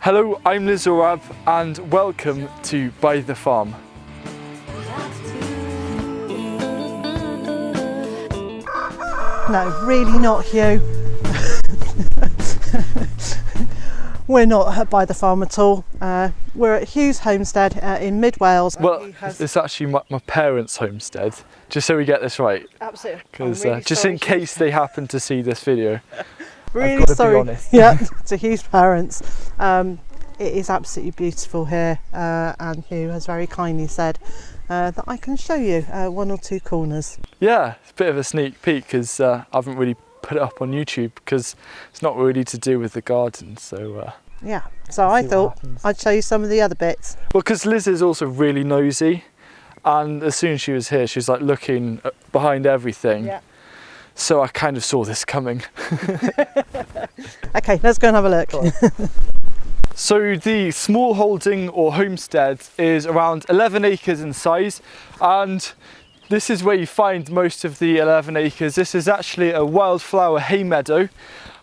Hello, I'm Zorab and welcome to Byther Farm. No, really not, Huw. We're not at Byther Farm at all. We're at Huw's homestead in mid Wales. Well, it's actually my parents' homestead, just so we get this right. Absolutely. Because just in case they happen to see this video. Really sorry. Yeah, to Huw's parents. It is absolutely beautiful here, and Huw has very kindly said that I can show you one or two corners. Yeah, it's a bit of a sneak peek because I haven't really put it up on YouTube because it's not really to do with the garden. So yeah, so I thought I'd show you some of the other bits. Well, because Liz is also really nosy, and as soon as she was here, she was like looking behind everything. Yeah. So I kind of saw this coming. Okay, let's go and have a look. So the smallholding or homestead is around 11 acres in size, and this is where you find most of the 11 acres. This is actually a wildflower hay meadow,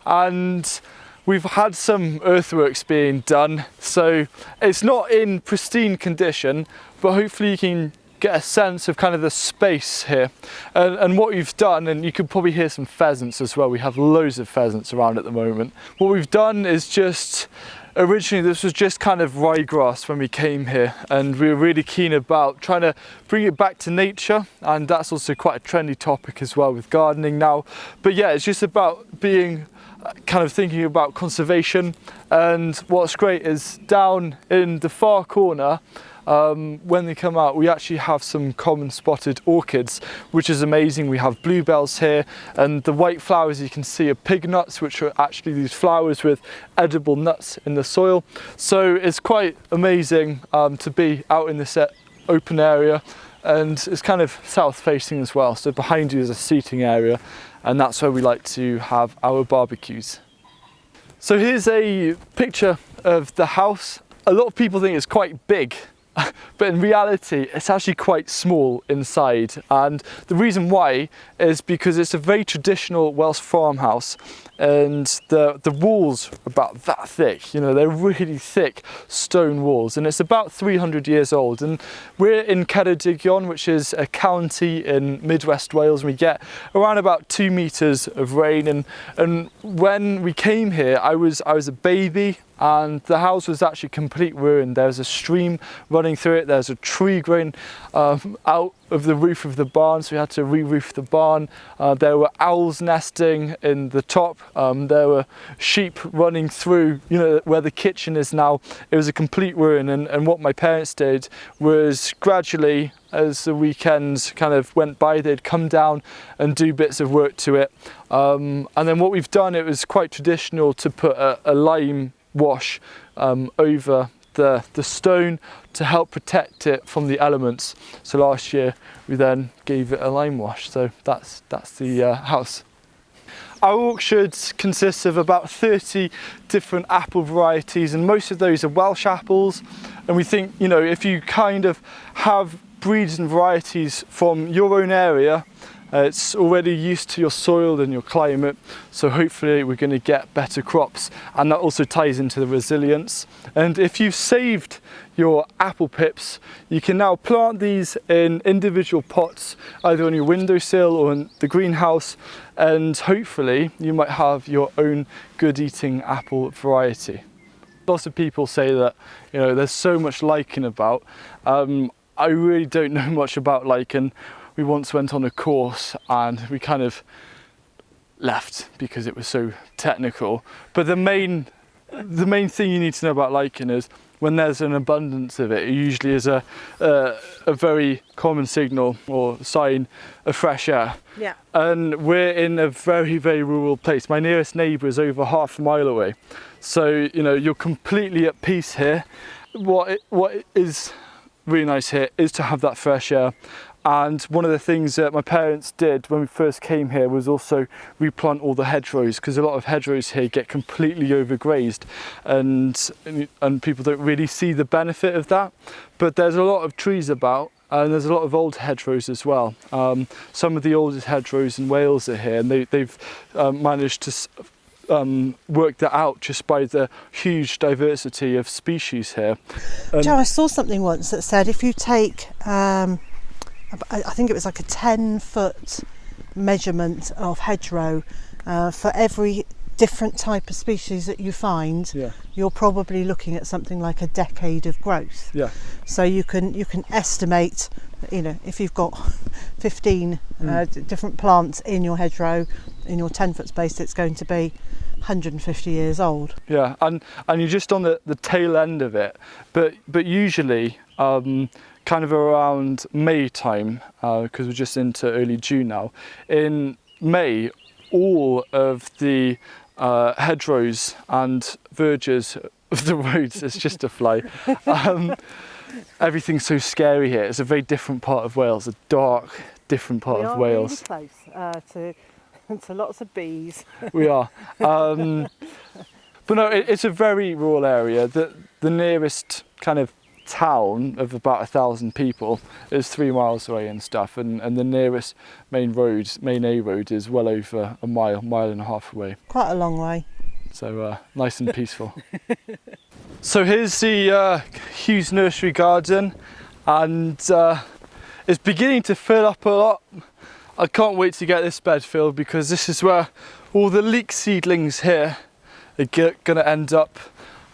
and we've had some earthworks being done, so it's not in pristine condition, but hopefully you can get a sense of kind of the space here and what we've done. And you could probably hear some pheasants as well. We have loads of pheasants around at the moment. What we've done is just, originally this was just kind of ryegrass when we came here, and we were really keen about trying to bring it back to nature, and that's also quite a trendy topic as well with gardening now. But yeah, it's just about being kind of thinking about conservation. And what's great is down in the far corner, when they come out, we actually have some common spotted orchids, which is amazing. We have bluebells here, and the white flowers you can see are pig nuts, which are actually these flowers with edible nuts in the soil. So it's quite amazing to be out in this open area, and it's kind of south facing as well. So behind you is a seating area, and that's where we like to have our barbecues. So here's a picture of the house. A lot of people think it's quite big, but in reality it's actually quite small inside, and the reason why is because it's a very traditional Welsh farmhouse, and the walls are about that thick. You know, they're really thick stone walls, and it's about 300 years old. And we're in Ceredigion, which is a county in Midwest Wales, and we get around about 2 meters of rain. And when we came here, I was a baby, and the house was actually complete ruin. There's a stream running through it, there's a tree growing out of the roof of the barn, so we had to re-roof the barn. There were owls nesting in the top, there were sheep running through, you know, where the kitchen is now. It was a complete ruin, and what my parents did was gradually, as the weekends kind of went by, they'd come down and do bits of work to it. And then what we've done, it was quite traditional to put a lime wash over the stone to help protect it from the elements. So last year we then gave it a lime wash. So that's the house. Our orchard consists of about 30 different apple varieties, and most of those are Welsh apples. And we think, you know, if you kind of have breeds and varieties from your own area, it's already used to your soil and your climate, so hopefully we're going to get better crops, and that also ties into the resilience. And if you've saved your apple pips, you can now plant these in individual pots, either on your windowsill or in the greenhouse, and hopefully you might have your own good eating apple variety. Lots of people say that, you know, there's so much lichen about. I really don't know much about lichen. We once went on a course and we kind of left because it was so technical. But the main thing you need to know about lichen is when there's an abundance of it, it usually is a very common signal or sign of fresh air. Yeah. And we're in a very, very rural place. My nearest neighbour is over half a mile away. So, you know, you're completely at peace here. What is really nice here is to have that fresh air. And one of the things that my parents did when we first came here was also replant all the hedgerows, because a lot of hedgerows here get completely overgrazed, and people don't really see the benefit of that. But there's a lot of trees about, and there's a lot of old hedgerows as well. Some of the oldest hedgerows in Wales are here, and they've managed to worked that out just by the huge diversity of species here. Joe, I saw something once that said if you take, I think it was like a 10-foot measurement of hedgerow for every different type of species that you find, you're probably looking at something like a decade of growth. Yeah. So you can estimate, you know, if you've got 15 different plants in your hedgerow in your 10-foot space, it's going to be 150 years old. Yeah, and you're just on the tail end of it, but usually kind of around May time, because we're just into early June now. In May, all of the hedgerows and verges of the roads, it's just a fly. Everything's so scary here. It's a very different part of Wales, a dark, different part of Wales. We are really close to lots of bees. We are. But no, it's a very rural area. The nearest kind of town of about 1,000 people is 3 miles away and stuff, and the nearest main A road is well over a mile and a half away. Quite a long way. So nice and peaceful. So here's the Huw's nursery garden, and it's beginning to fill up a lot. I can't wait to get this bed filled, because this is where all the leek seedlings here are going to end up.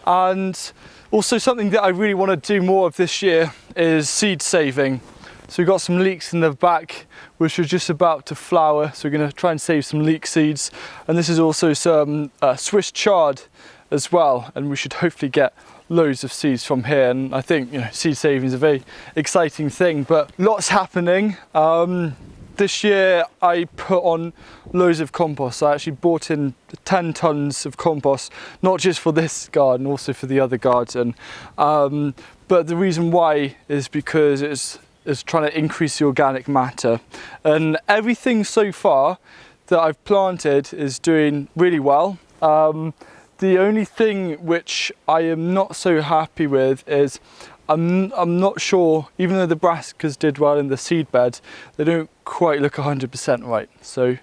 And also something that I really want to do more of this year is seed saving. So we've got some leeks in the back which are just about to flower, so we're going to try and save some leek seeds. And this is also some Swiss chard as well, and we should hopefully get loads of seeds from here. And I think, you know, seed saving is a very exciting thing, but lots happening. This year I put on loads of compost. I actually bought in 10 tons of compost, not just for this garden, also for the other garden. But the reason why is because it's trying to increase the organic matter. And everything so far that I've planted is doing really well. The only thing which I am not so happy with is I'm not sure, even though the brassicas did well in the seed bed, they don't quite look 100% right. So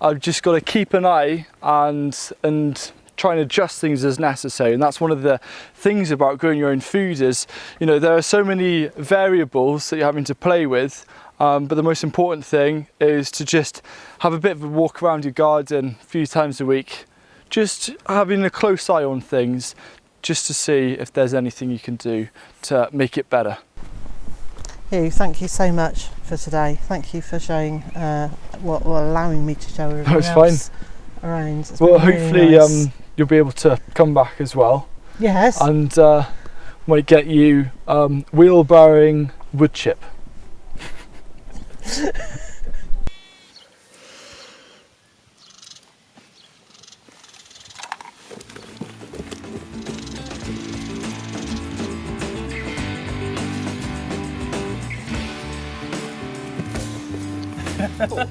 I've just got to keep an eye and try and adjust things as necessary. And that's one of the things about growing your own food is, you know, there are so many variables that you're having to play with. But the most important thing is to just have a bit of a walk around your garden a few times a week, just having a close eye on things, just to see if there's anything you can do to make it better. Huw, thank you so much for today. Thank you for showing, allowing me to show everyone else around. It's well, been really hopefully nice. You'll be able to come back as well. Yes. And might get you wheelbarrowing wood chip. Cool.